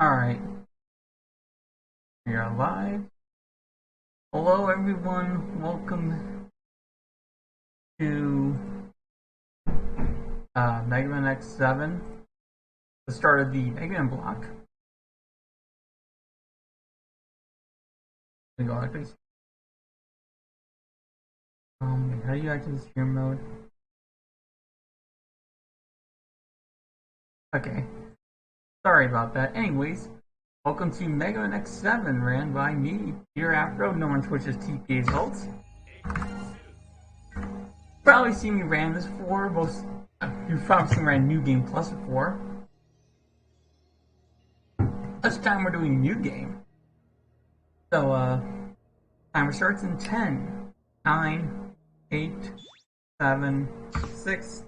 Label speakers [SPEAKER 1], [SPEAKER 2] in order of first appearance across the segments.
[SPEAKER 1] Alright, we are live. Hello everyone, welcome to Mega Man X7, the start of the Mega Man block. Go like this. How do you activate stream mode? Okay, sorry about that. Anyways, welcome to Mega Man X7, ran by me, PeterAfro, known on Twitch as TPASults. Probably seen me ran this before. You've probably seen me ran New Game Plus before. This time we're doing New Game. So, timer starts in 10, 9, 8, 7, 6,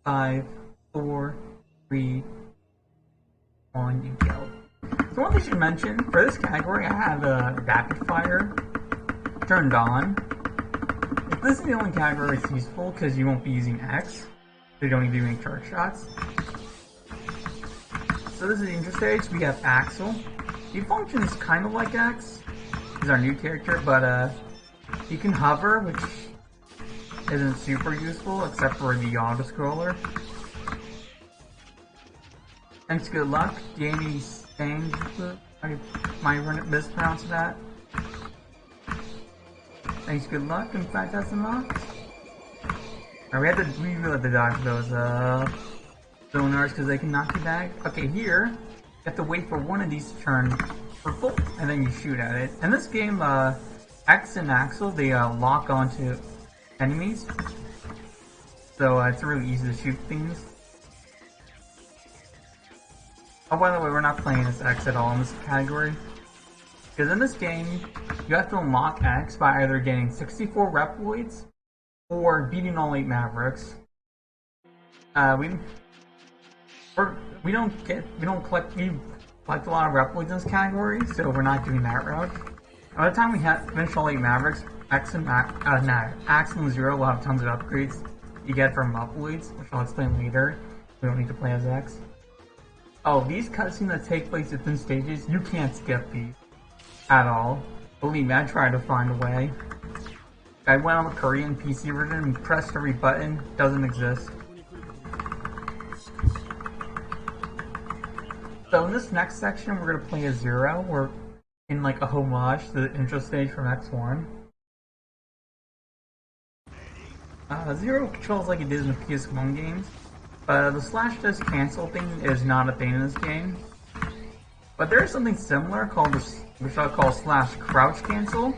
[SPEAKER 1] 5, 4, 3, 1, you go. So one thing I should mention, for this category, I have rapid fire turned on. If this is the only category it's useful, because you won't be using X, so you don't need to do any charge shots. So this is the Interstage. We have Axel. He functions kind of like X. He's our new character, but he can hover, which isn't super useful, except for the auto-scroller. Thanks, good luck. Danny Stang, I might mispronounce that. Thanks, good luck, and fantastic luck. Alright, we really have to dodge those zoners because they can knock you back. Okay, here, you have to wait for one of these to turn purple, and then you shoot at it. In this game, X and Axel, they lock onto enemies, so it's really easy to shoot things. Oh, by the way, we're not playing as X at all in this category. Because in this game, you have to unlock X by either getting 64 Reploids or beating all 8 Mavericks. We collect a lot of Reploids in this category, so we're not doing that route. By the time we finish all 8 Mavericks, Axel and Zero will have tons of upgrades you get from Reploids, which I'll explain later. We don't need to play as X. Oh, these cutscenes that take place within stages, you can't skip these at all. Believe me, I tried to find a way. I went on the Korean PC version and pressed every button, doesn't exist. So in this next section, we're gonna play as Zero. We're in like a homage to the Interstage from X1. Zero controls like it did in the PS1 games. The slash does cancel thing is not a thing in this game. But there is something similar called which I'll call slash crouch cancel.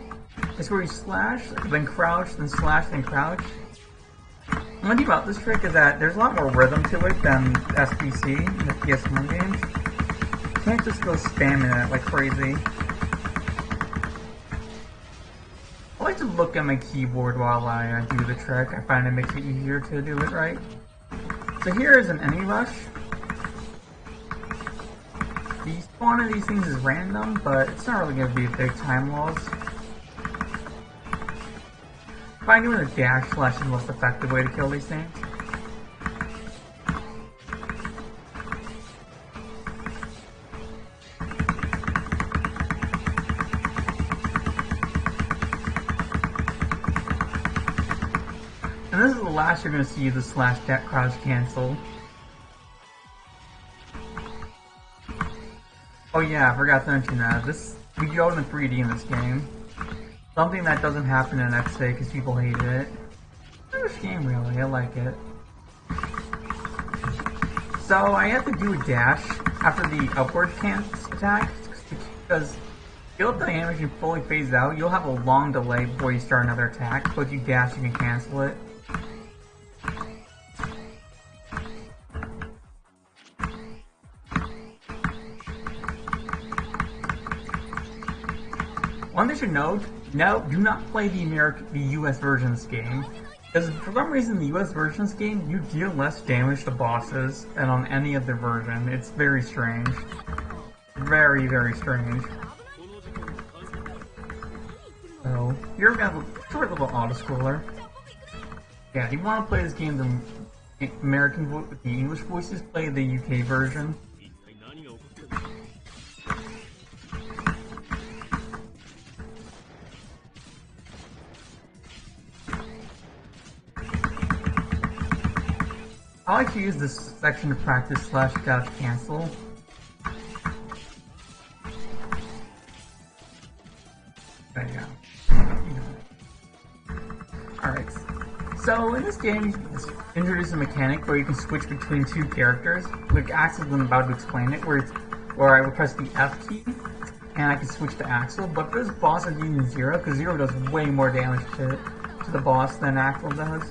[SPEAKER 1] It's where you slash, then crouch, then slash, then crouch. One thing about this trick is that there's a lot more rhythm to it than SPC in the PS1 games. You can't just go spamming it like crazy. I like to look at my keyboard while I do the trick. I find it makes it easier to do it right. So here is an enemy rush. The spawn of these things is random, but it's not really going to be a big time loss. Finding a dash slash is the most effective way to kill these things. And this is the last you're going to see the slash crouch cancel. Oh yeah, I forgot to mention that. We go in 3D in this game. Something that doesn't happen in XA because people hate it. It's a game really, I like it. So I have to do a dash after the upward attack because if you let the animation fully phase out, you'll have a long delay before you start another attack, but if you dash you can cancel it. One thing you should note, do not play the US version of this game. Because for some reason the US version of this game, you deal less damage to bosses than on any other version. It's very strange. Very, very strange. So, you're gonna have a short little auto-scroller. Yeah, if you want to play this game the American the English voices, play the UK version. I like to use this section to practice /dash cancel. There you go. Alright. So in this game, you introduce a mechanic where you can switch between two characters. Like Axel's been about to explain it, where I will press the F key and I can switch to Axel. But for this boss, I'm using Zero because Zero does way more damage to the boss than Axel does.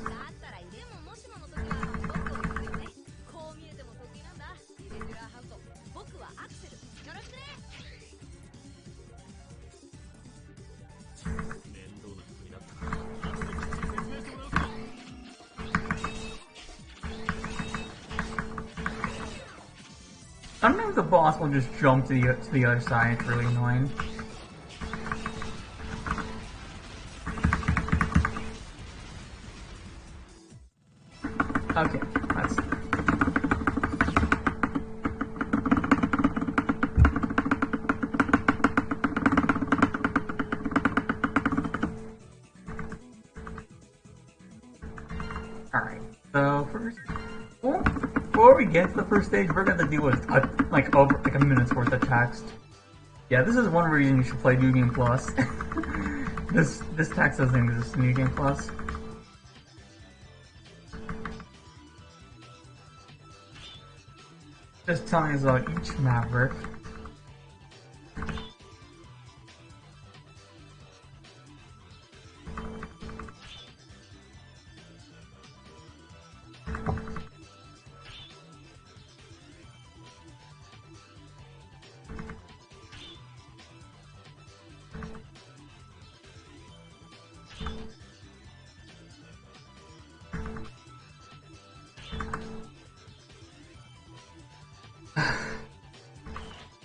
[SPEAKER 1] Sometimes the boss will just jump to the other side. It's really annoying. Okay, let's. Alright, so first, before we get to the first stage, we're going to deal with like a minute's worth of text. Yeah, this is one reason you should play New Game Plus. this text doesn't exist in New Game Plus. Just telling us about each Maverick.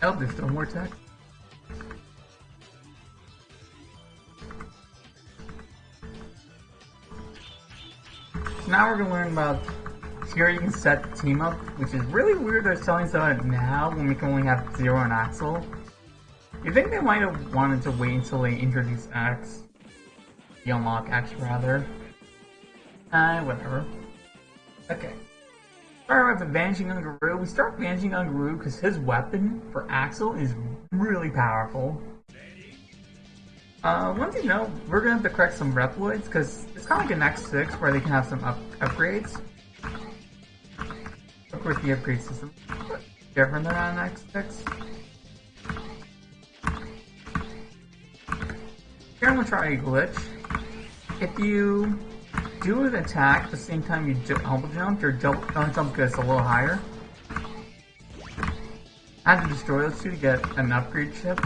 [SPEAKER 1] Oh, there's still more text. So now we're going to learn about, here you can set the team up, which is really weird they're telling us about it now when we can only have Zero and Axel. You think they might have wanted to wait until they introduce X? The unlock X rather. Whatever. Okay. Start with the Vanishing Ungaroo. We start Vanishing Ungaroo because his weapon for Axel is really powerful. One thing to know, we're going to have to correct some Reploids because it's kind of like an X6 where they can have some upgrades. Of course, the upgrade system is different than an X6. Here I'm going to try a glitch. If you do an attack at the same time you double jump, your double jump gets a little higher. I have to destroy those two to get an upgrade chip.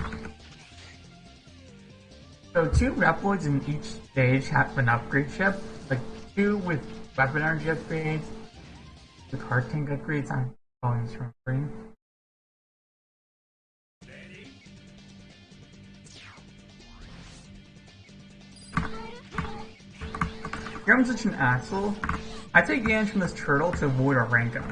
[SPEAKER 1] So 2 Reploids in each stage have an upgrade chip, like 2 with weapon energy upgrades, with heart tank upgrades. I'm calling this remembering. Here I'm such an Axel. I take damage from this turtle to avoid a rank up.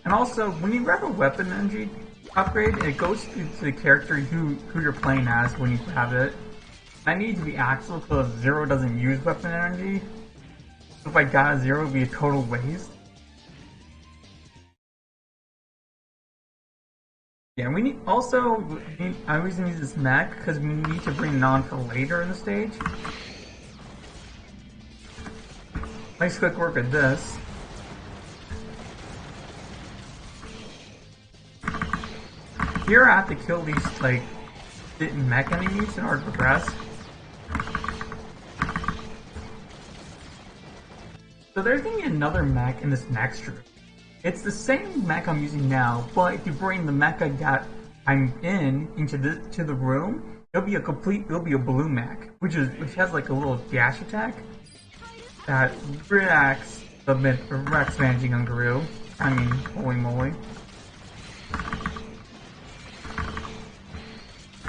[SPEAKER 1] And also, when you grab a weapon energy upgrade, it goes to the character who you're playing as when you grab it. I need to be Axel because Zero doesn't use weapon energy. So if I got a Zero, it would be a total waste. Yeah, we need also. I'm using this mech because we need to bring it on for later in the stage. Nice quick work at this. Here I have to kill these like mech enemies in order to progress. So there's gonna be another mech in this next room. It's the same mech I'm using now, but if you bring the mecha that I'm in into the room, it'll be a blue mech, which has like a little dash attack that reacts the Rex Vanishing Ungaroo. I mean, holy moly.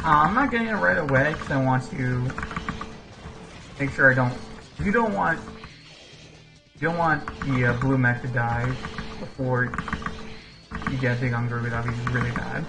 [SPEAKER 1] I'm not getting it right away because I want to make sure I don't. You don't want the blue mech to die before you get a big Ungaroo. That'd be really bad.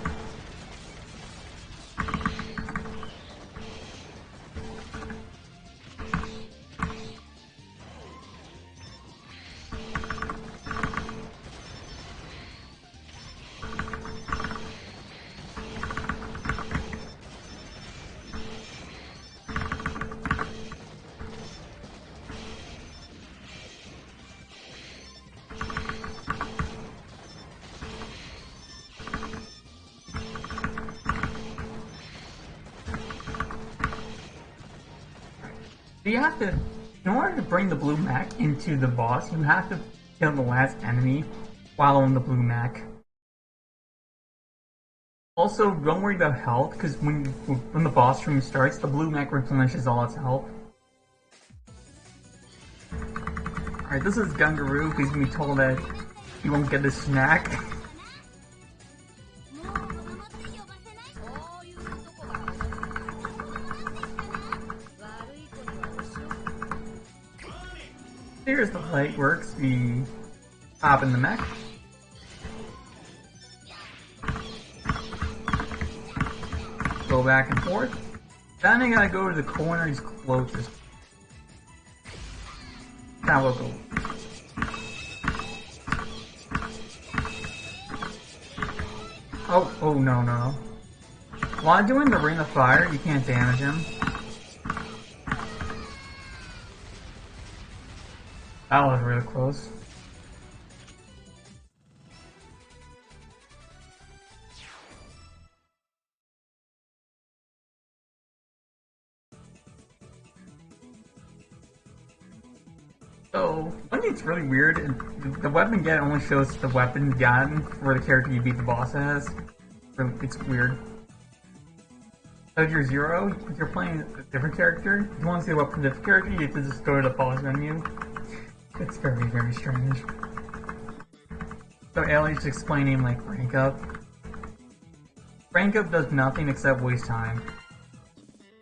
[SPEAKER 1] So you have to, in order to bring the blue mech into the boss, you have to kill the last enemy while on the blue mech. Also, don't worry about health, because when the boss room starts, the blue mech replenishes all its health. Alright, this is Gungaroo, who's gonna be told that he won't get his snack. Here's the fight works. We hop in the mech. Go back and forth. Then I gotta go to the corner he's closest. Now we'll go. Oh no. While doing the Ring of Fire, you can't damage him. That was really close. So, one thing's really weird, the weapon get only shows the weapon gotten for the character you beat the boss as. It's weird. So if you're Zero, if you're playing a different character, if you want to see the weapon of a different character, you have to just go to the pause menu. It's very, very strange. So Ellie's explaining like rank up. Rank up does nothing except waste time.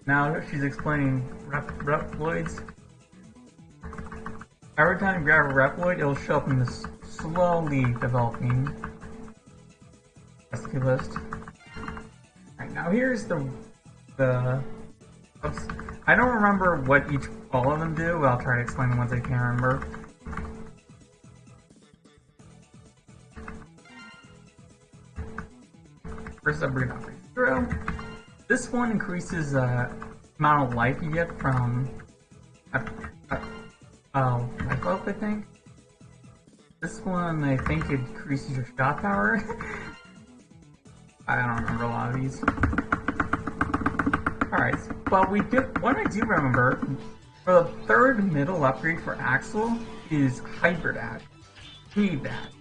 [SPEAKER 1] Now she's explaining Reploids. Every time you grab a Reploid, it'll show up in this slowly developing recipe list. Alright, now here's the oops. I don't remember what all of them do, but I'll try to explain the ones I can't remember. First up, we're gonna Zero. This one increases the amount of life you get from life up, I think. This one, I think it increases your shot power. I don't remember a lot of these. Alright, but what I do remember, for the third middle upgrade for Axel is Hyper Dash. You need that.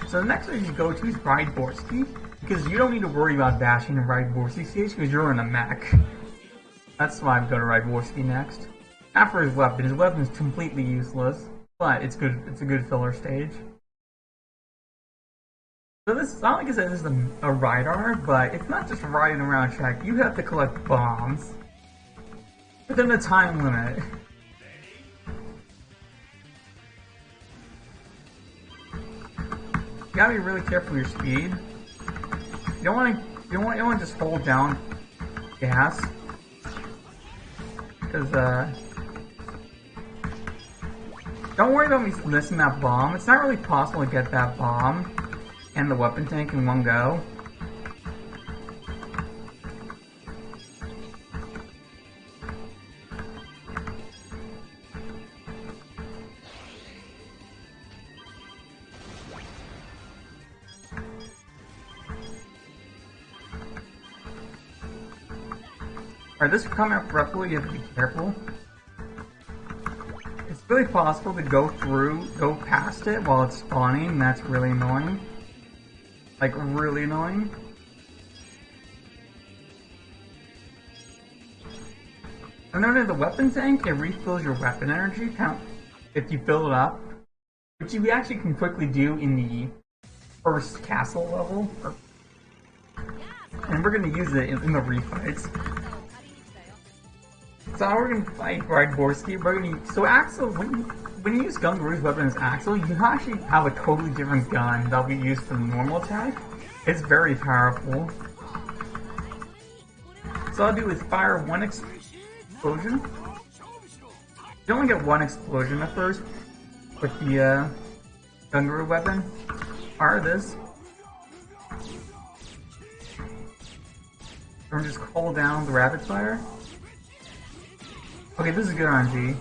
[SPEAKER 1] So the next one you go to is Ride Borsky, because you don't need to worry about dashing in Ride Borsky stage because you're in a mech. That's why I go to Ride Borsky next. After his weapon is completely useless, but it's good. It's a good filler stage. So this, not like I said, this is a radar, but it's not just riding around a track. You have to collect bombs within a time limit. You gotta be really careful with your speed. You don't want to just hold down gas, because don't worry about missing that bomb. It's not really possible to get that bomb and the weapon tank in one go. Alright, this coming up roughly, you have to be careful. It's really possible to go past it while it's spawning, that's really annoying. Like, really annoying. And then the weapon tank, it refills your weapon energy count if you fill it up, which you actually can quickly do in the first castle level. And we're going to use it in the refights. So how we're gonna fight Ride Borsky, so Axel, when you use Gungaroo's weapon as Axel, you actually have a totally different gun that'll be used for the normal attack. It's very powerful. So I'll do is fire one explosion. You only get one explosion at first with the Gungaroo weapon. Fire this. Or just hold down the rapid fire. Okay, this is good RNG.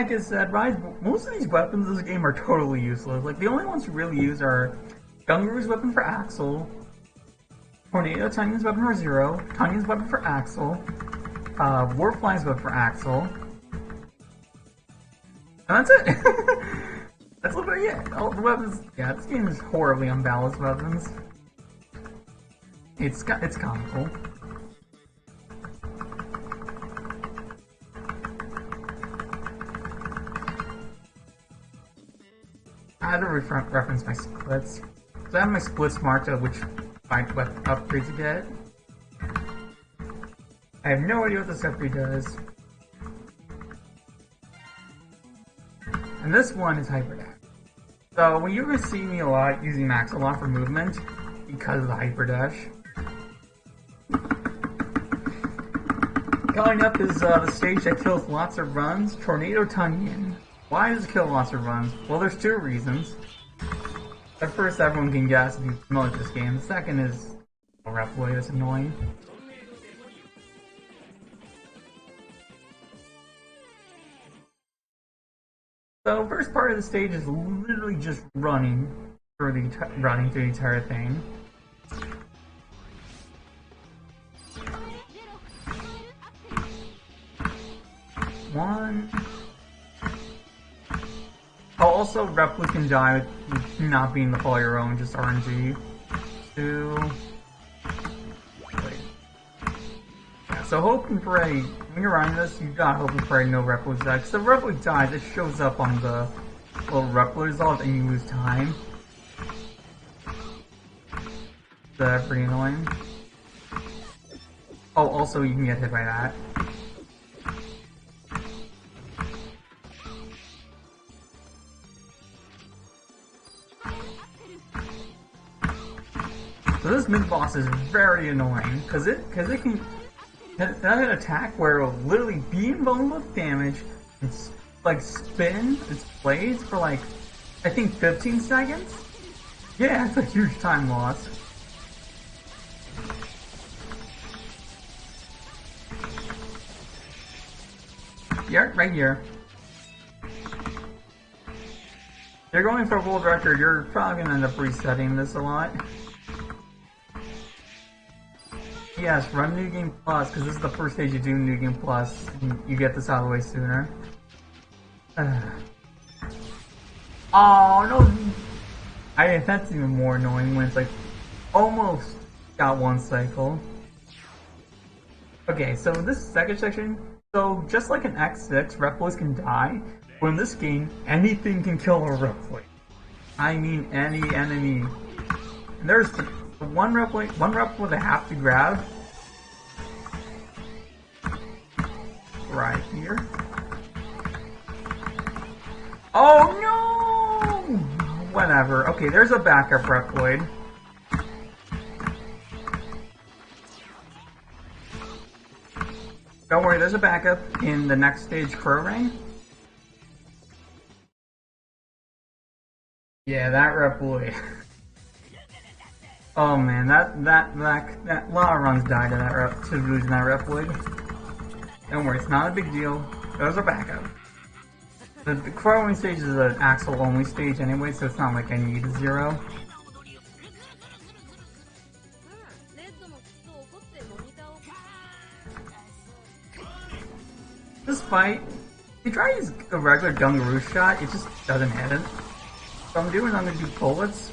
[SPEAKER 1] like I said, Rise, most of these weapons in this game are totally useless. Like, the only ones you really use are Gungaru's weapon for Axel, Tornado Tanyan's weapon for Zero, Tanyan's weapon for Axel, Warfly's weapon for Axel, and that's it! That's literally it. All the weapons, yeah, this game is horribly unbalanced weapons. It's comical. I had to reference my splits. So I have my splits marked of which what upgrades to get. I have no idea what this upgrade does. And this one is Hyper Dash. So when you're going to see me a lot using Max a lot for movement because of the Hyper Dash. Coming up is the stage that kills lots of runs, Tornado Tanyan. Why does it kill lots of runs? Well, there's two reasons. The first, everyone can guess if you're familiar with this game. The second is a Reploid that's annoying. So, first part of the stage is literally just running through the entire thing. One. Oh, also, Reploid can die with not being the fall your own, just RNG. 2. Wait. Yeah, so hope and pray. When you're running this, you gotta hope and pray no Reploids die. Because if Reploid dies, it shows up on the little Reploid result and you lose time. That's pretty annoying. Oh, also, you can get hit by that. So this mid-boss is very annoying, because it can have an attack where it'll literally be invulnerable with damage, and like spin its blades for like, I think 15 seconds? Yeah, that's a huge time loss. Yeah, right here. If you're going for a world record, you're probably gonna end up resetting this a lot. Yes, run New Game Plus, because this is the first stage you do New Game Plus, and you get this out of the way sooner. Oh, no! That's even more annoying when it's like, almost got one cycle. Okay, so this second section, so just like in X6, Reploids can die, but in this game, anything can kill a Reploid. I mean any enemy. And there's the one Reploid I have to grab. Right here. Oh no! Whatever. Okay, there's a backup Reploid. Don't worry, there's a backup in the next stage Crow Ring. Yeah, that Reploid. Oh man, that lot of runs died to losing that Reploid. Don't worry, it's not a big deal. There's a backup. The Crowing stage is an Axel only stage anyway, so it's not like I need a 0. This fight, if you try to use a regular Gungaroo shot, it just doesn't hit it. So I'm gonna do bullets.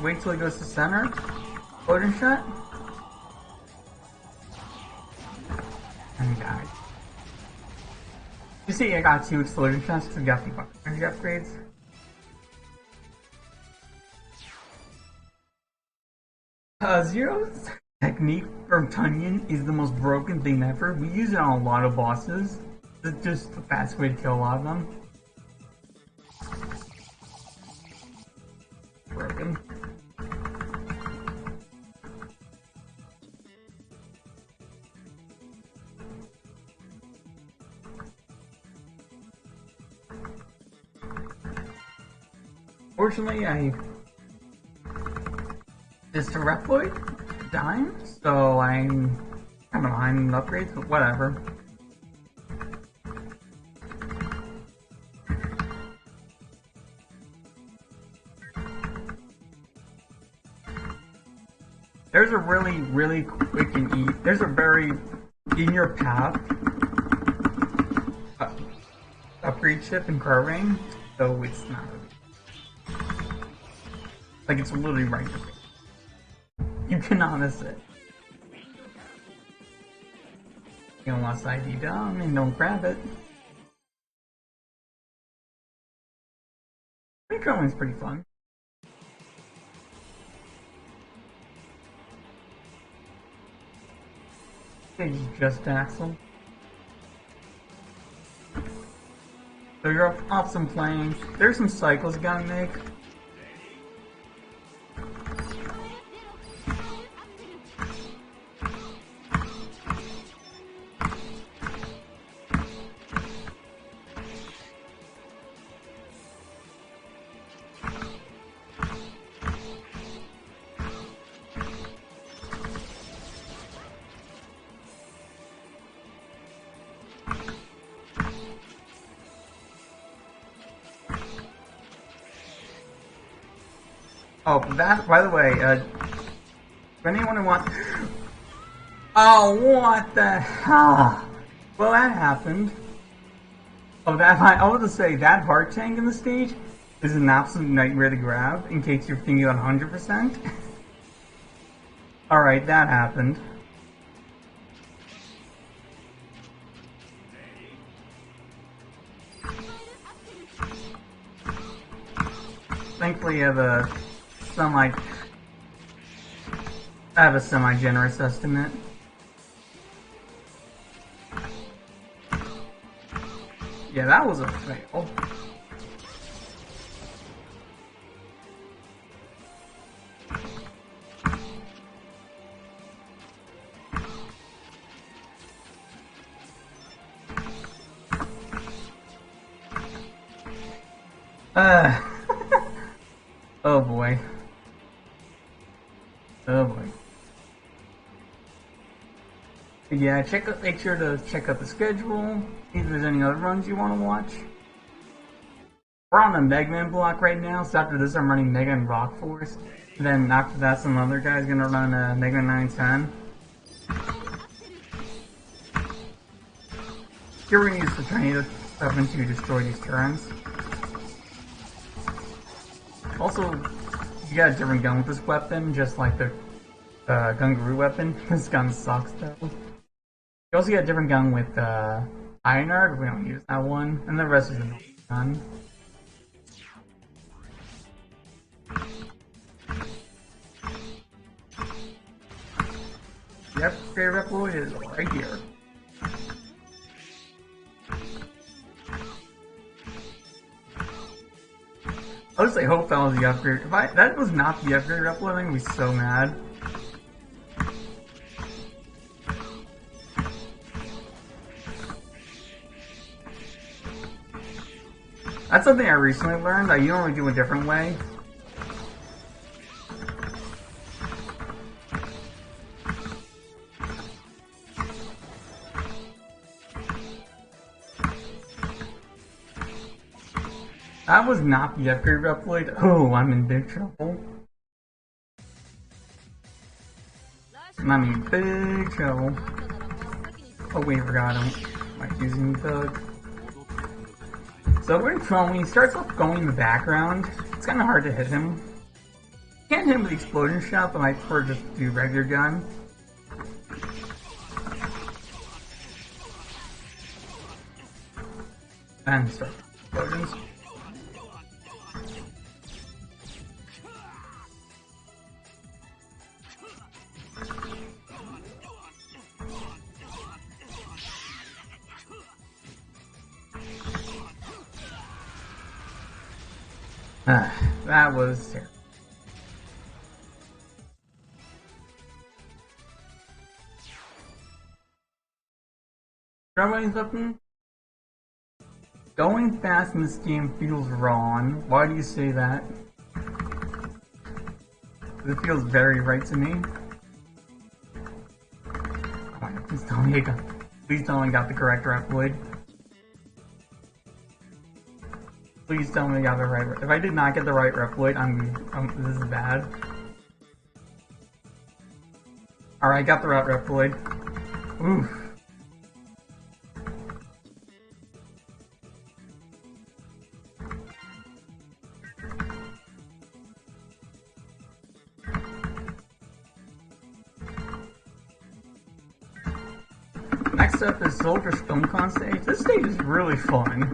[SPEAKER 1] Wait till he goes to center. Floating shot. And he died. You see, I got 2 explosion shots because I got the energy upgrades. Zero's technique from Tanyan is the most broken thing ever. We use it on a lot of bosses. It's just the fast way to kill a lot of them. Broken. Fortunately, it's a Reploid dying, so I'm kind of behind upgrades, but whatever. There's a really quick and easy. There's a very in your path upgrade chip in Carving, so it's not really, like it's literally right there. You cannot miss it. Unless ID down and don't grab it. Carving's pretty fun. It's just Axel. So you're off some planes. There's some cycles you gotta make. Oh, that, by the way, for anyone who wants... Oh, what the hell? Well, that happened. Oh, that, I was to say, that heart tank in the stage is an absolute nightmare to grab, in case you're thinking on 100%. Alright, that happened. Thankfully, I have a semi-generous estimate. Yeah, that was a fail. Oh boy. Oh boy. But yeah, make sure to check out the schedule, see if there's any other runs you want to watch. We're on a Mega Man block right now, so after this I'm running Mega and Rock Force. And then after that some other guy's gonna run Mega Man 910. Here we're gonna use the tornado weapon to destroy these turrets. Also, you got a different gun with this weapon, just like the Gungaroo weapon. This gun sucks though. You also get a different gun with Ironheart, but we don't use that one, and the rest is a normal gun. Yep, favorite upload is right here. I just hope that was the upgrade. If that was not the upgrade upload, I'm gonna be so mad. That's something I recently learned that you normally do a different way. That was not the upgrade upload. Oh, I'm in big trouble. I'm in big trouble. Oh wait, I forgot him. Like using Thug. So when he starts off going in the background, it's kind of hard to hit him. You can't hit him with the explosion shot, but I prefer just to do regular gun. And start explosions. That was terrible. Everybody's button. Going fast in this game feels wrong. Why do you say that? This feels very right to me. Alright, please tell me I got the correct Reploid. Please tell me I got the right. If I did not get the right Reploid, this is bad. Alright, I got the right Reploid. Oof. Next up is Soldier Stonecon stage. This stage is really fun.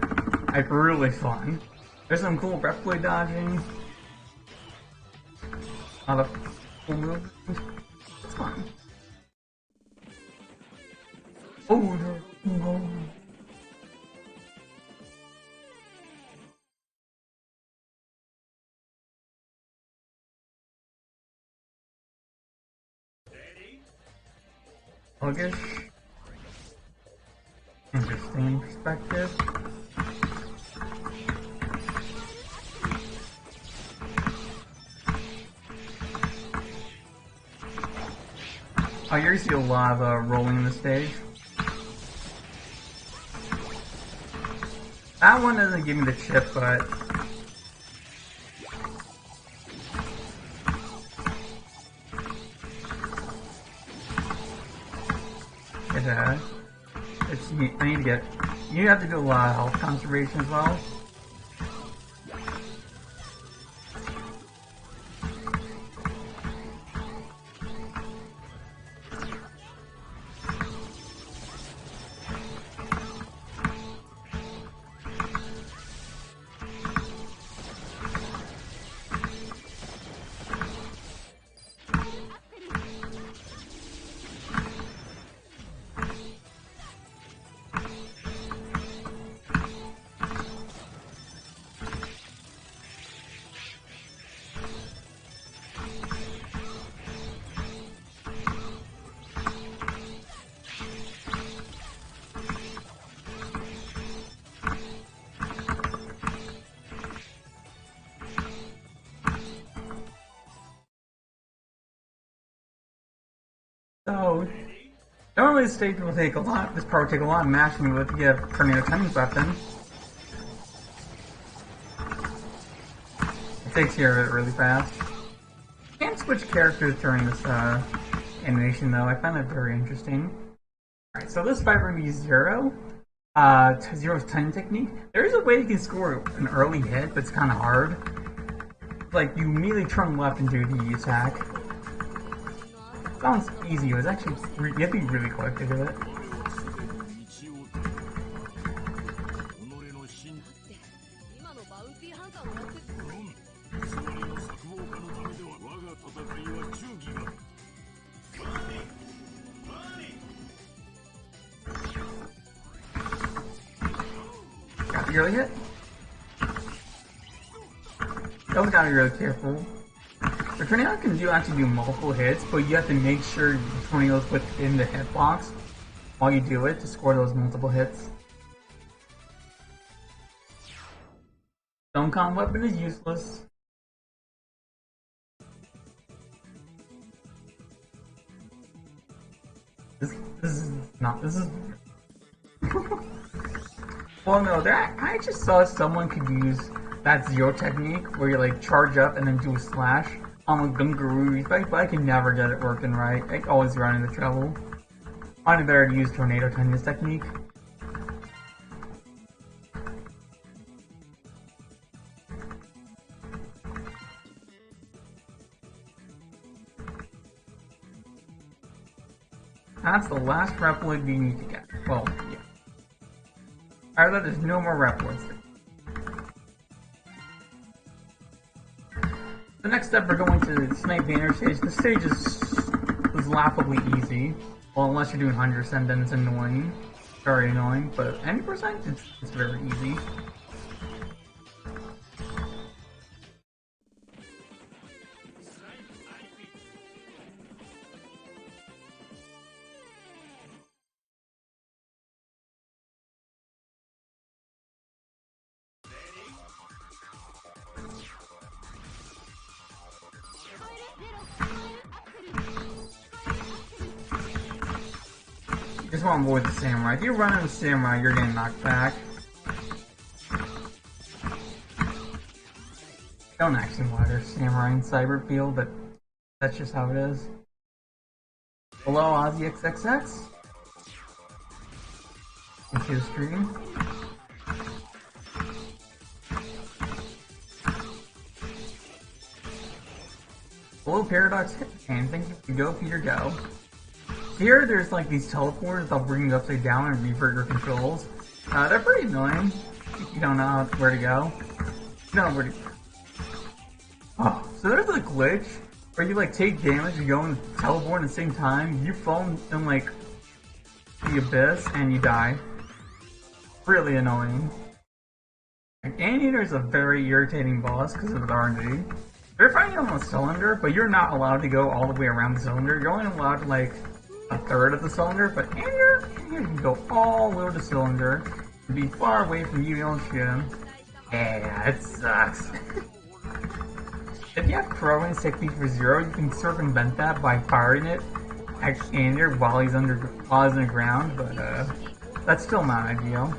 [SPEAKER 1] Like, really fun. There's some cool Reploid dodging. A lot of cool moves. It's fun. Oh, no. Sluggish. Interesting perspective. Oh, you're gonna see a lot of rolling in the stage. That one doesn't give me the chip, but I need to get. You have to do a lot of health conservation as well. So, normally this stage will take a lot, this part will take a lot of mashing with you have Tornado Tenning's weapon. It takes care of it really fast. You can't switch characters during this animation though, I find that very interesting. Alright, so this fight we're gonna use Zero. Zero's 10 technique. There is a way you can score an early hit, but it's kinda hard. Like, you immediately turn left and do the attack. Sounds easy, it was actually, you have to be really quick to do it. Got the early hit? That gotta be really careful. The tornado can actually do multiple hits, but you have to make sure the tornado's within the hitbox while you do it to score those multiple hits. Stonecon weapon is useless. This is not. This is. Well, no, I just saw someone could use that Zero technique where you like charge up and then do a slash on a Gungaroo, but I can never get it working right. I always run into trouble. Find it better to use Tornado Tennis technique. That's the last Reploid we need to get. Well, yeah. Either there's no more Reploids. The next step, we're going to snipe the Interstage. The stage is laughably easy. Well, unless you're doing 100%, then it's annoying. Very annoying, but any percent, it's very easy. Just want to avoid the samurai. If you run into samurai, you're getting knocked back. Don't actually want there's samurai in Cyberfield, but that's just how it is. Hello, Ozzy XXX. Thank you, stream. Hello, Paradox and thank you for Go Peter Go. Here, there's like these teleporters that'll bring you upside down and revert your controls. They're pretty annoying if you don't know where to go. You don't know where to go. Oh, so there's a glitch where you like take damage and go and teleport at the same time. You fall in like the abyss and you die. Really annoying. Like, Anteater is a very irritating boss because of the RNG. They're fighting on a cylinder, but you're not allowed to go all the way around the cylinder. You're only allowed to like a third of the cylinder, but Anteater can go all over the cylinder and be far away from you, don't shoot him. Yeah, it sucks. If you have throwing technique for 0, you can circumvent that by firing it at Anteater while he's underground, but that's still not ideal.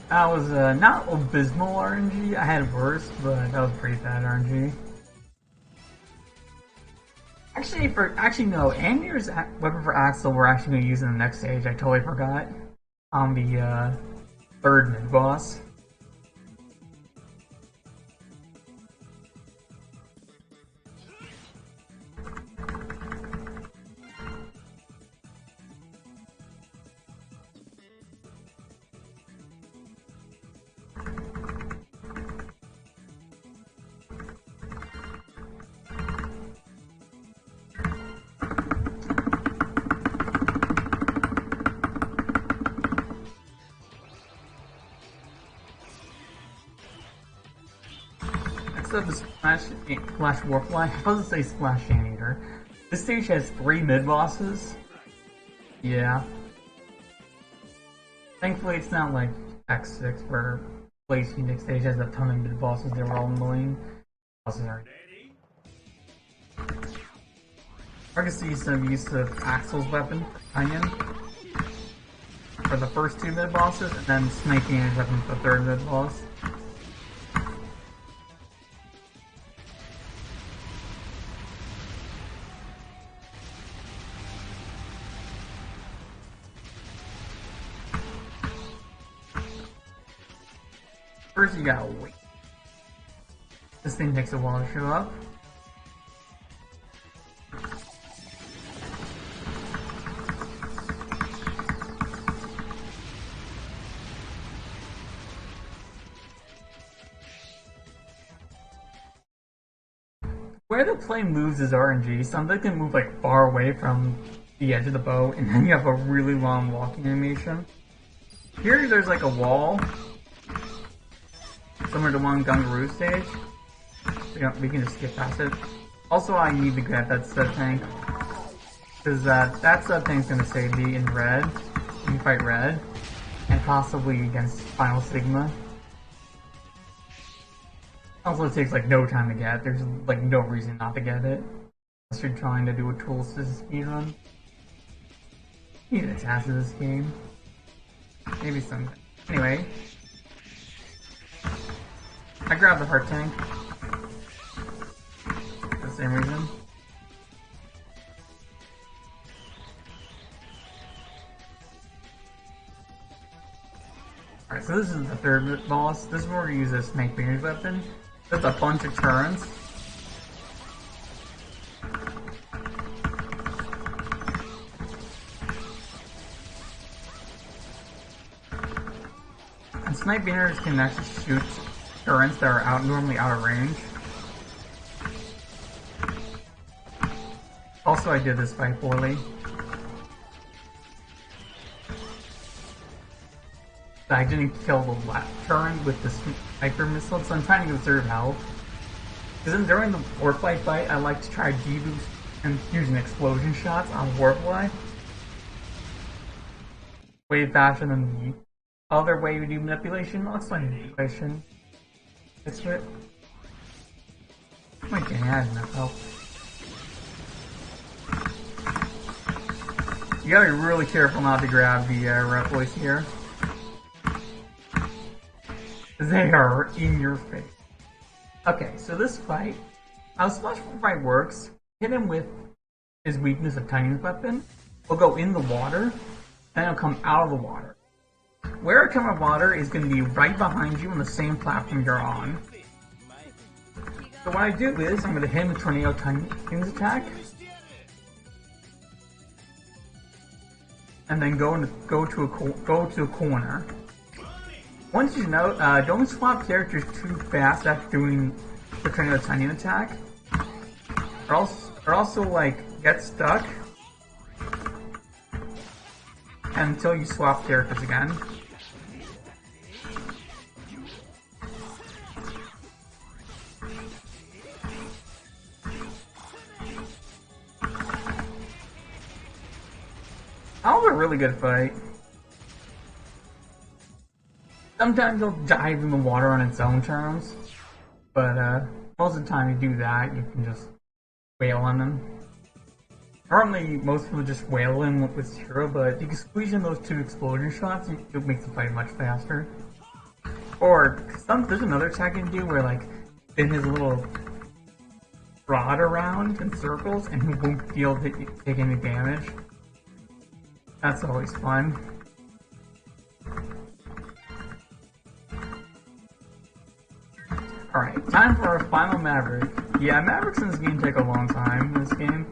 [SPEAKER 1] That was not abysmal RNG. I had worse, but that was pretty bad RNG. Actually no, Anteater's weapon for Axel we're actually going to use in the next stage. I totally forgot. On the third mid boss. The Splash Warfly. I was supposed to say Splash Anteater. This stage has 3 mid-bosses. Yeah. Thankfully it's not like X6 where Blaze Phoenix stage has a ton of mid-bosses. They were all annoying. Bosses are. I can see some use of Axel's weapon, Onion, for the first 2 mid-bosses, and then Sniping his weapon for the 3rd mid-boss. First you gotta wait. This thing takes a while to show up. Where the plane moves is RNG. Something can move like far away from the edge of the boat, and then you have a really long walking animation. Here there's like a wall. Similar to one Gungaroo stage. We can just skip past it. Also, I need to grab that sub tank. Because that sub tank's gonna save me in red. You can fight red. And possibly against Final Sigma. Also, it takes like no time to get. There's like no reason not to get it. Unless you're trying to do a tool assist speedrun. You need a task in this game. Maybe some. Anyway. I grabbed the heart tank. For the same reason. Alright, so this is the 3rd boss. This is where we use a Snake Beaner's weapon. There's a bunch of turns. And Snake Beaners can actually shoot turrets that are normally out of range. Also, I did this fight poorly. I didn't kill the left turn with the sniper missile, so I'm trying to conserve health. Because then during the Warfly fight, I like to try deboost and using explosion shots on Warfly. Way faster than the other way we do manipulation. I'll explain manipulation. It's it. Oh my god, I had enough health. You gotta be really careful not to grab the rep boys here. They are in your face. Okay, so this fight, how Splash fight works, hit him with his weakness of Tiny's weapon. He'll go in the water, then he'll come out of the water. Where it comes out of water is going to be right behind you on the same platform you're on. So what I do is, I'm going to hit him with Tornado Tiny's attack. And then go to a corner. Once you know, don't swap characters too fast after doing the Tornado Tiny attack. Or also like get stuck until you swap characters again. That was a really good fight. Sometimes you'll dive in the water on its own terms, but most of the time you do that, you can just wail on them. Normally, most people just wail in with zero, but if you can squeeze in those two explosion shots, it makes the fight much faster. Or, there's another attack you can do where, like, spin his little rod around in circles, and he won't take any damage. That's always fun. Alright, time for our final Maverick. Yeah, Mavericks in this game take a long time in this game.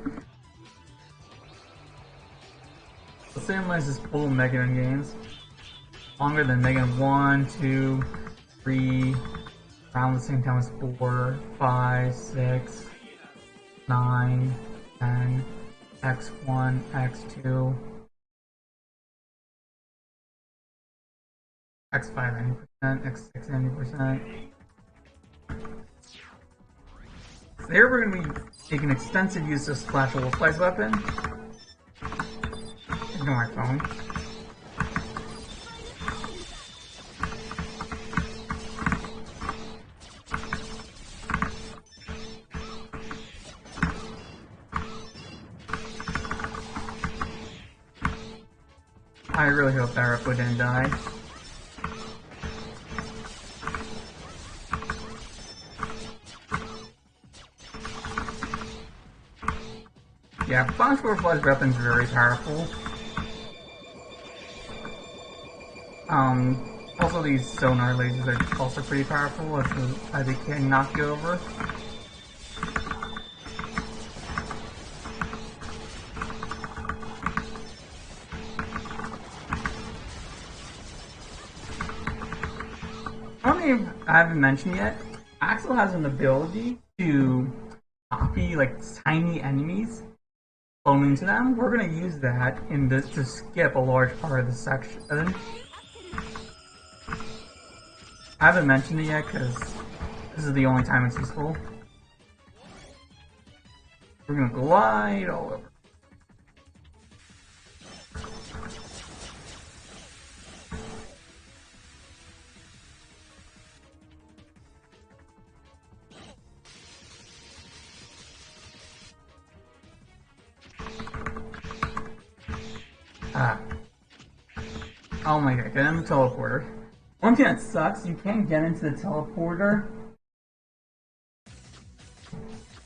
[SPEAKER 1] The same as this full Mega Man games. Longer than Mega Man 1, 2, 3, around the same time as 4, 5, 6, 9, 10, X1, X2, X5 90%, X6 90%. So here we're going to be taking extensive use of Splash Wolfly's weapon. Ignore my phone. I really hope that Replo didn't die. Yeah, Splash Wolfly's weapon's very powerful. Also these sonar lasers are also pretty powerful as they can knock you over. Something I haven't mentioned yet, Axel has an ability to copy like tiny enemies, clone into them. We're gonna use that in this to skip a large part of the section. I haven't mentioned it yet because this is the only time it's useful. We're gonna glide all over. Oh my god, get in the teleporter. One thing that sucks, you can't get into the teleporter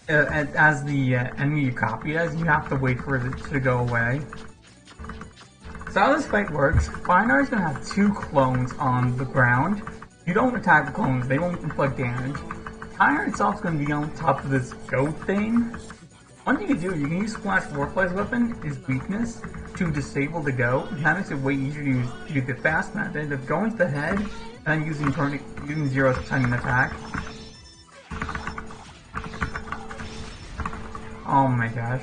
[SPEAKER 1] as the enemy you copy as. You have to wait for it to go away. So how this fight works, Finar is going to have two clones on the ground. You don't attack the clones, they won't inflict damage. Finar itself is going to be on top of this goat thing. One thing you can do, you can use Splash Warfly's weapon, his weakness, to disable the goat. That makes it way easier to use the fast method of going to the head and then using Zero's timing attack. Oh my gosh.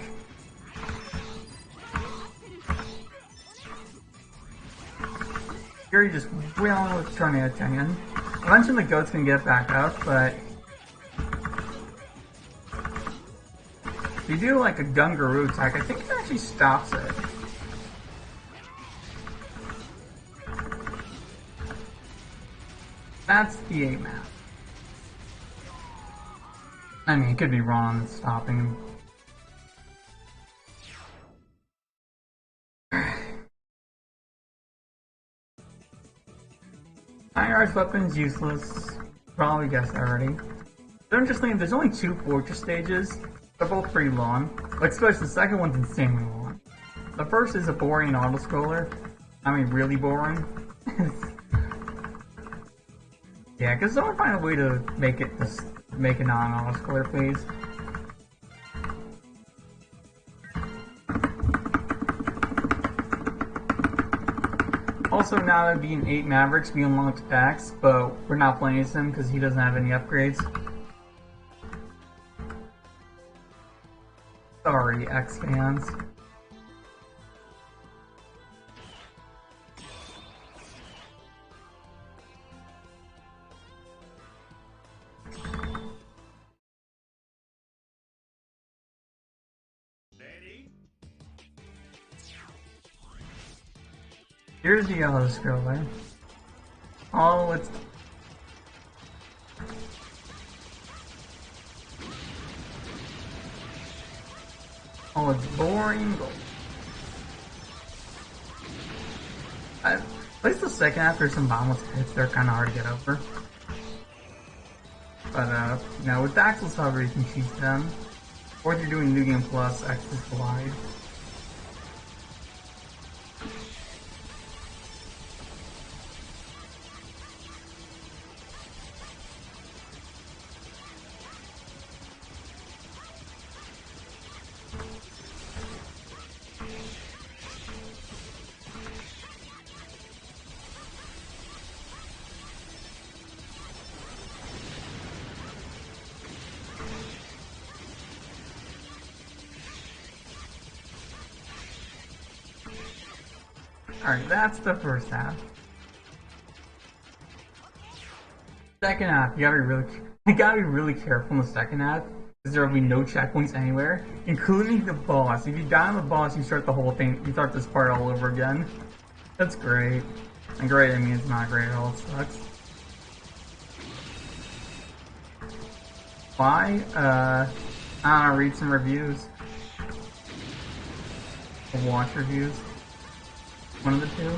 [SPEAKER 1] you're just wailing with tornado cannon. Eventually the goat's gonna get back up, but if you do like a Gungaroo attack, I think it actually stops it. That's the 8 map. I mean, it could be wrong in stopping him. Iron weapon's useless. Probably guessed that already. So interesting, there's only 2 fortress stages. They're both pretty long. Like, especially the second one's insanely long. The first is a boring auto-scroller. I mean, really boring. Yeah, because someone find a way to make it not an auto-scroller, please. Also, now that being 8 Mavericks, we unlocked X, but we're not playing as him because he doesn't have any upgrades. Sorry, X fans. Here's the auto scroller. Oh, it's boring. At least the second after some bombs hits, they're kind of hard to get over. But you know, with Axles, however, you can cheat them. Or if you're doing New Game Plus, Axles Glide. Alright, that's the first half. Second half, you gotta be really careful in the second half, because there will be no checkpoints anywhere, including the boss. If you die on the boss, you start the whole thing, you start this part all over again. That's great. And great, I mean, it's not great at all, it sucks. Why? I don't know, read some reviews. Or watch reviews. One of the two.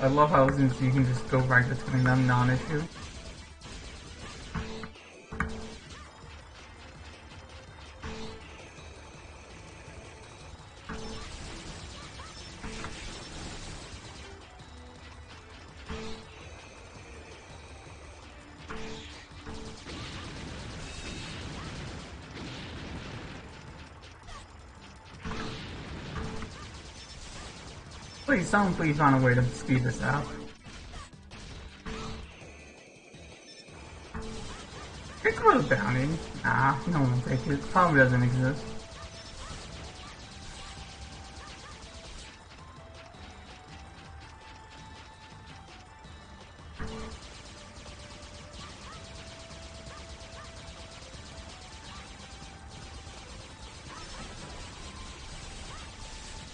[SPEAKER 1] I love how you can just go right between them, non-issue. Please find a way to speed this out. It's worth a bounty. Nah, no one will take it. Probably doesn't exist.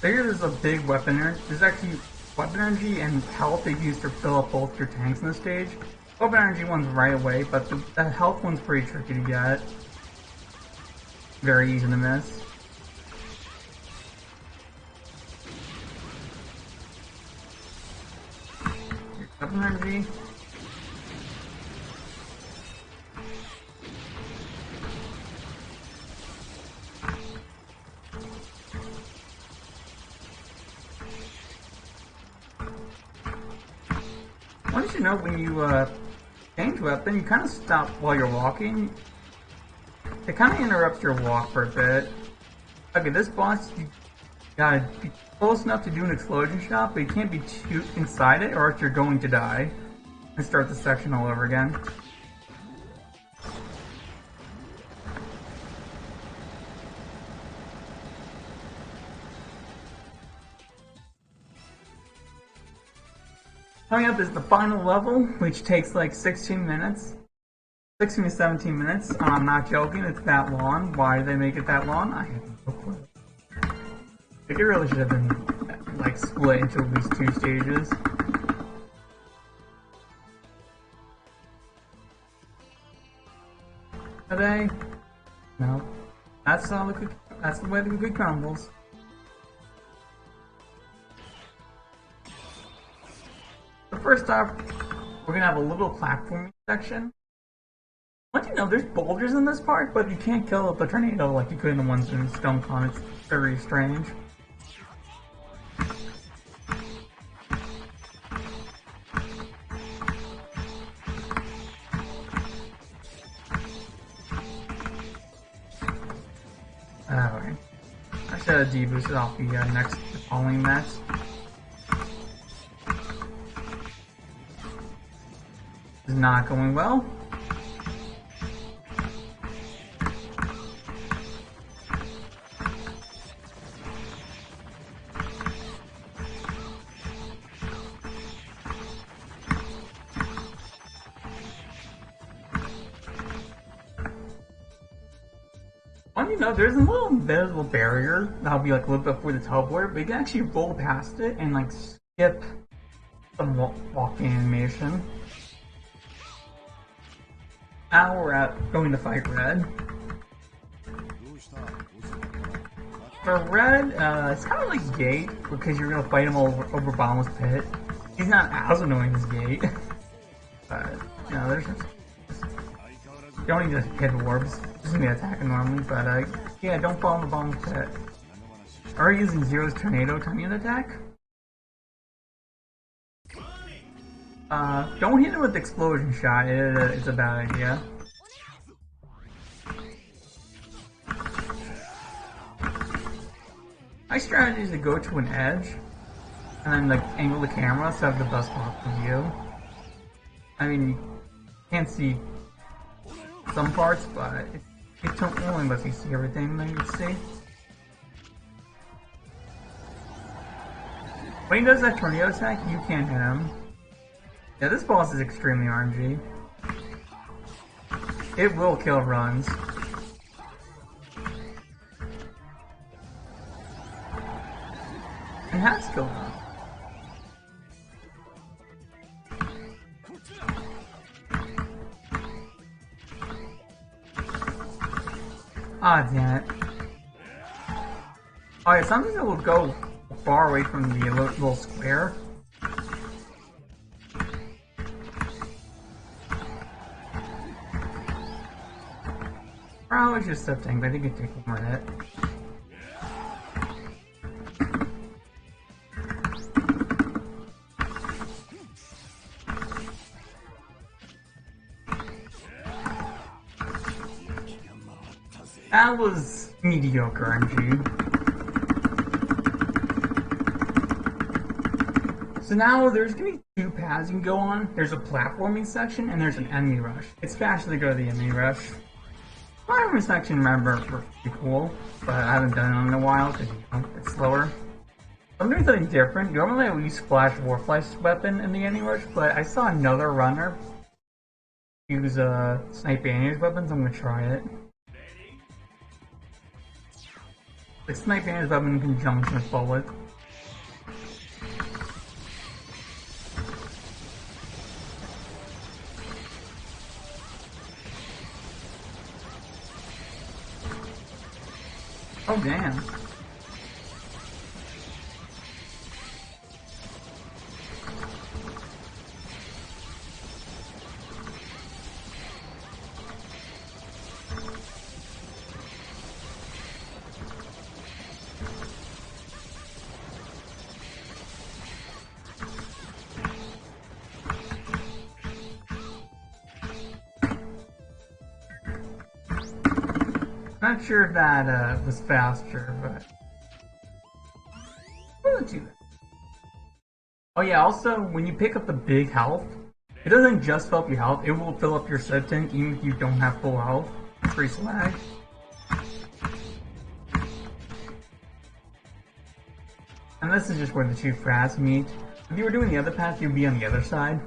[SPEAKER 1] There's a big weapon energy. There's actually weapon energy and health they use to fill up both your tanks in the stage. Weapon energy one's right away, but the health one's pretty tricky to get. Very easy to miss. Weapon energy. Once you know when you change weapon, you kind of stop while you're walking. It kind of interrupts your walk for a bit. Okay, this boss, you gotta close enough to do an explosion shot, but you can't be too inside it or else you're going to die. And start the section all over again. Coming up is the final level, which takes like 16 minutes. 16 to 17 minutes. I'm not joking, it's that long. Why did they make it that long? I have no clue. I think it really should have been like split into at least 2 stages. Today? No. That's the way the cookie crumbles. So first off, we're gonna have a little platforming section. Once you know, there's boulders in this part, but you can't kill the tornado like you could in the ones in Stone Con. It's very strange. Alright. I should have deboosted off the following match. This is not going well. You know, there's a little invisible barrier that'll be like a little bit before the teleport, but you can actually roll past it and like skip some walking animation. Now we're going to fight Red. For Red, it's kind of like Gate because you're gonna fight him over Bottomless Pit. He's not as annoying as Gate, but you know, there's just you don't need to hit orbs. Just gonna be attacking normally, but yeah, don't fall in the bottom pit. Are you using Zero's Tornado timing attack? Don't hit it with the explosion shot. It's a bad idea. My strategy is to go to an edge and then like angle the camera so I have the best possible view. I mean, you can't see some parts, but it only lets you see everything that you can see. When he does that tornado attack, you can't hit him. Yeah, this boss is extremely RNG. It will kill runs. And has killed runs. Ah, damn it. Alright, something that will go far away from the little square. Probably just step tank, but I think it takes one more hit. That was mediocre RNG. So now there's gonna be 2 paths you can go on. There's a platforming section and there's an enemy rush. It's faster to go to the enemy rush. Platforming section, remember, were pretty cool, but I haven't done it in a while because it's slower. I'm doing something different. Normally I would use Splash Warfly's weapon in the enemy rush, but I saw another runner use Snipe Banner's weapon, so I'm gonna try it. The Snipe Banner's weapon in conjunction with Bullet. Oh damn. Not sure if that was faster, but Oh yeah, also, when you pick up the big health, it doesn't just fill up your health, it will fill up your sub tank even if you don't have full health. It's pretty swag. And this is just where the two paths meet. If you were doing the other path, you'd be on the other side.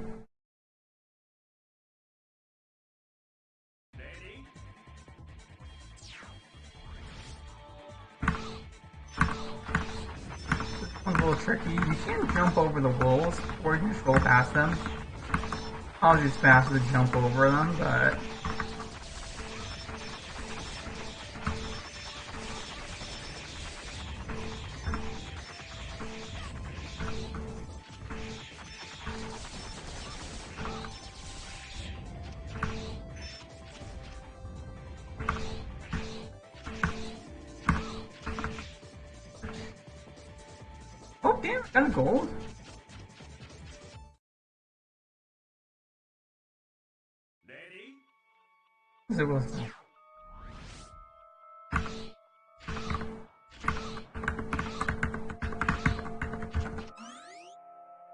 [SPEAKER 1] One's a little tricky. You can't jump over the walls, or you can just roll past them. I'll just faster to jump over them, but... Oh damn, got a gold. It was.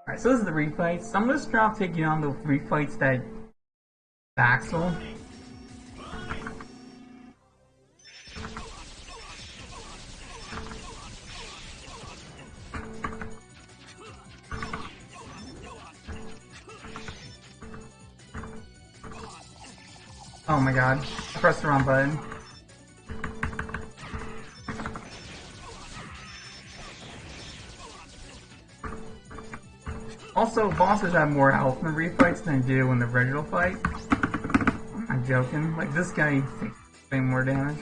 [SPEAKER 1] Alright, so this is the refights. I'm gonna start taking on the refights that Axel. Oh my god, I pressed the wrong button. Also, bosses have more health in the refights than they do in the regular fight. I'm joking. Like, this guy takes way more damage.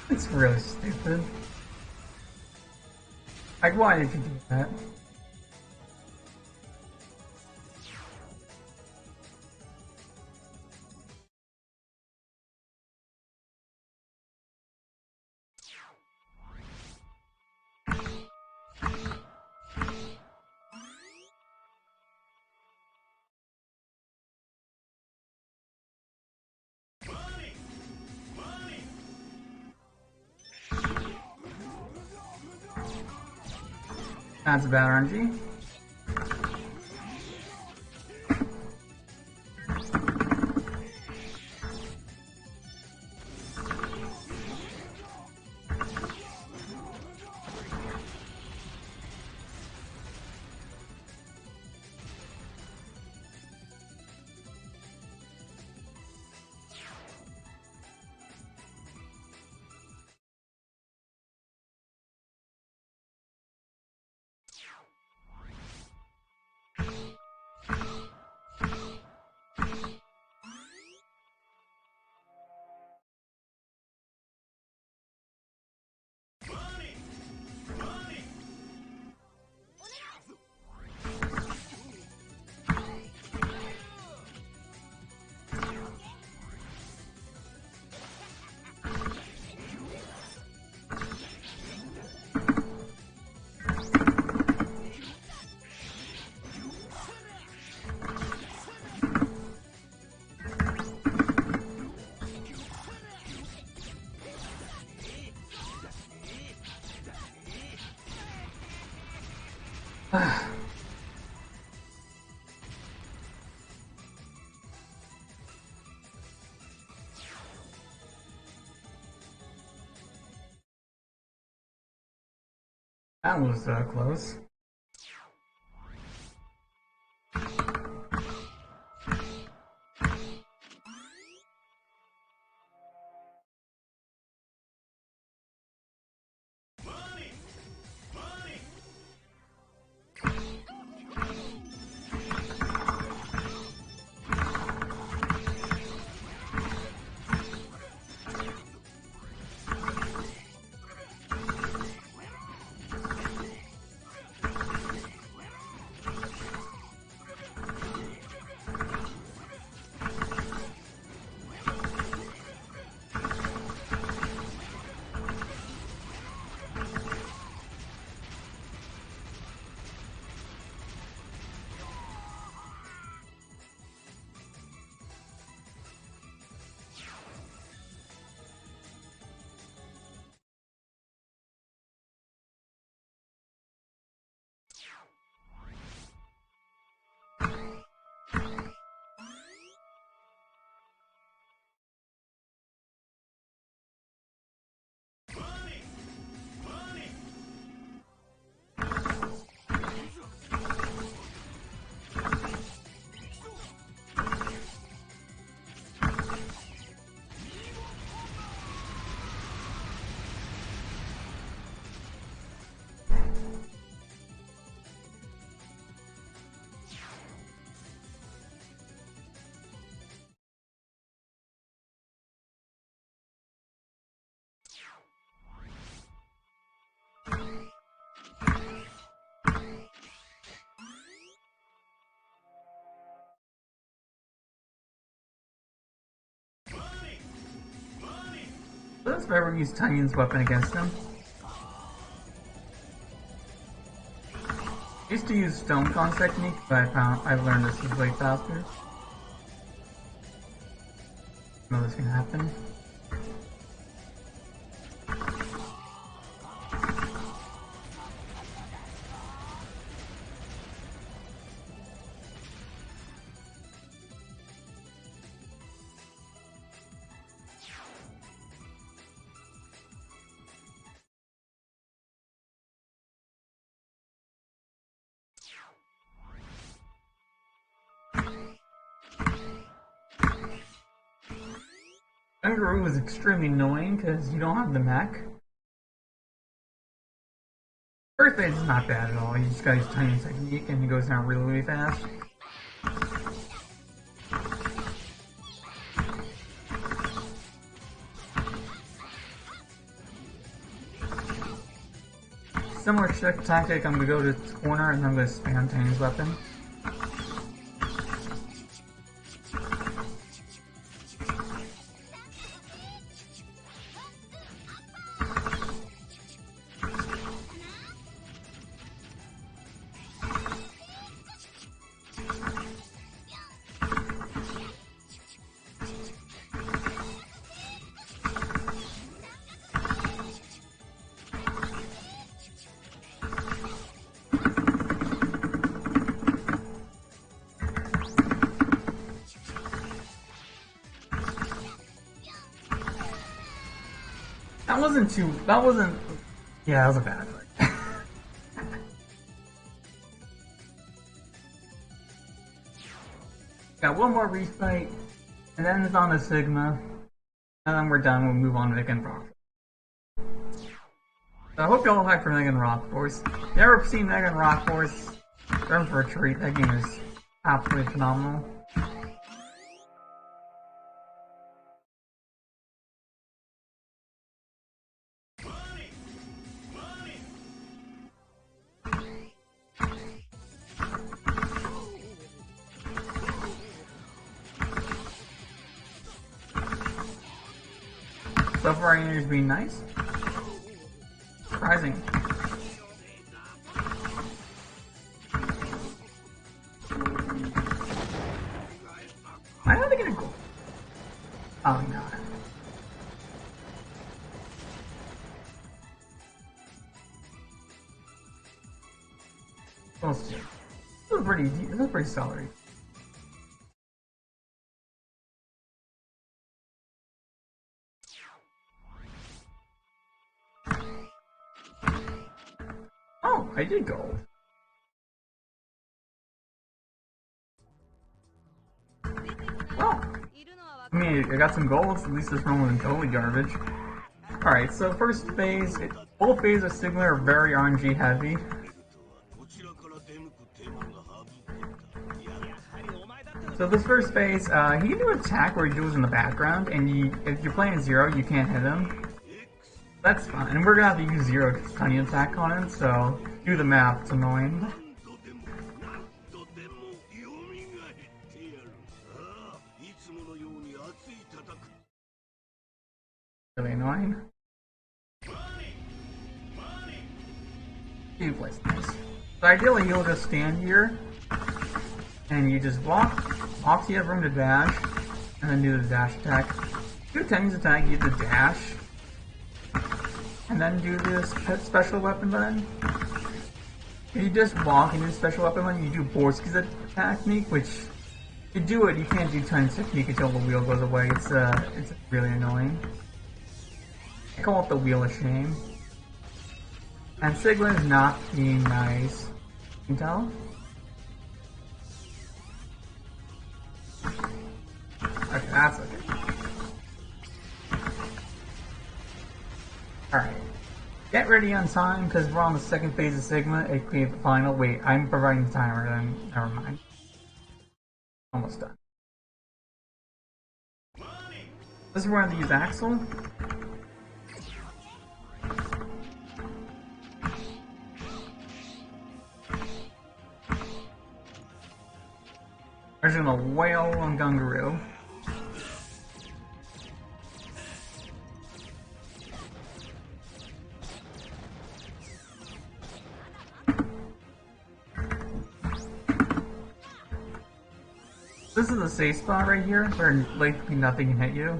[SPEAKER 1] It's really stupid. Like, why did you do that? That's a bad RNG. That was close. if I ever use Tanyan's weapon against him. I used to use Stone Con's technique, but I've learned this is way faster. I know this can happen. Kangaroo is extremely annoying because you don't have the mech. First phase is not bad at all, you just gotta use tiny technique and he goes down really, really fast. Similar tactic, I'm gonna go to the corner and I'm gonna spam Tiny's weapon. Yeah, that was a bad fight. Got one more refight, and then it's on to Sigma, and then we're done, we'll move on to Megan Rock. So I hope y'all hyped for Megan Rock Force. If you ever seen Megan Rock Force, you're in for a treat. That game is absolutely phenomenal. So far, Ender's being nice. Surprising. Why are they gonna go? Oh no. This is pretty deep. This is pretty solid. Oh, I did gold. Well, I mean, I got some golds. At least this run wasn't totally garbage. Alright, so first phase, both phases of Sigma are very RNG heavy. So this first phase, he can do an attack where he goes in the background, and if you're playing Zero, you can't hit him. That's fine, and we're gonna have to use Zero tiny attack on him, so do the math, it's annoying. Really annoying. He plays nice. So ideally you'll just stand here, and you just walk to your room to dash, and then do the dash attack. Do Tiny's attack, you get the dash, and then do this special weapon button. If you just walk and do special weapon button, you do Borski's technique, which if you do it, you can't do Tiny's technique until the wheel goes away. It's really annoying. I call it the wheel of shame. And Sigma is not being nice. You can tell? Okay, that's okay. Alright. Get ready on time, because we're on the second phase of Sigma, aka the final. Wait, I'm providing the timer, then never mind. Almost done. This is where I'm going to use Axel. I'm just gonna wail on Gungaroo. This is a safe spot right here, where likely nothing can hit you.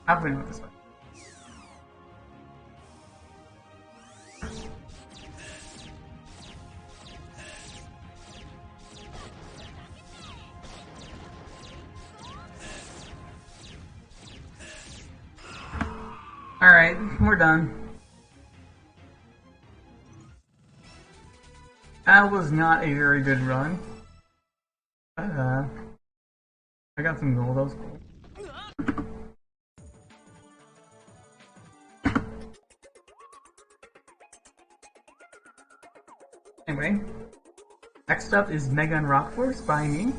[SPEAKER 1] I'll win with this one. Alright, we're done. That was not a very good run. I got some gold, that was cool. Anyway, next up is Mega and Rock Force by me.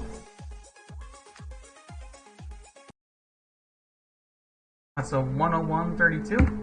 [SPEAKER 1] That's a 101.32.